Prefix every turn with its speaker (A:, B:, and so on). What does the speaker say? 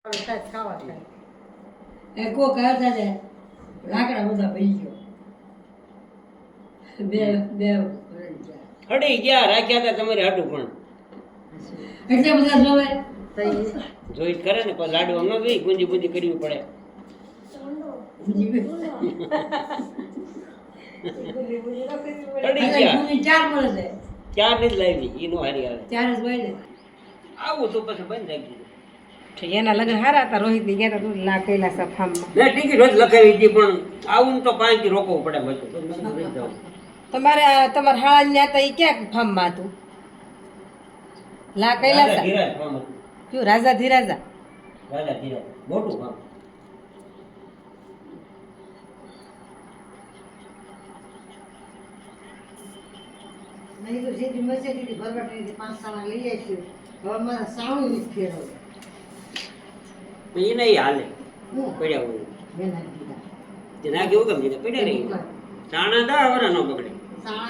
A: ખાવા થાય એ કોક હતા ને લાકડા બધા ભરી ગયો બે બે
B: અડી ગયા રાખ્યા હતા તમારે હાટું પણ
A: એટલે બધા જોવે
B: જોઈ કરે ને પણ લાડુ હમણાં બી ગુંજી ગુંજી કરવી પડે અડી ગયા
A: ચાર મળે છે
B: ચાર ની જ લાવી ઈ નો હારી આવે
A: ચાર જ હોય ને
B: આવું તો પછી બંધ થઈ ગયું
C: એના લગ્ન હારા હતા રોહિત ની ગયા તું લા કૈલા સફામમાં
B: મેં ટિકિટ રોજ લખાવી હતી પણ આવું ને તો 5 થી રોકવું પડે બધું
C: તમારે હાળા ને હતા ઈ ક્યાં ફામમાં હતું લા કૈલા
B: ધીરાજ ફામ હતું
C: કયું રાજા ધીરાજા
B: રાજા ધીરાજ મોટું ફામ
A: નહીં તો જેથી મસે દીધી ભરવાટી 5 સાલા લઈ આવીશું હવે મારા સાવણી જ ફેરવો
B: એ નહીં હાલે
A: હું
B: પડ્યા હોય
A: બેના કીધા
B: તે ના કેવું ગમે પડ્યા નહીં ચાણા દા વરા ન પકડે
A: સાણા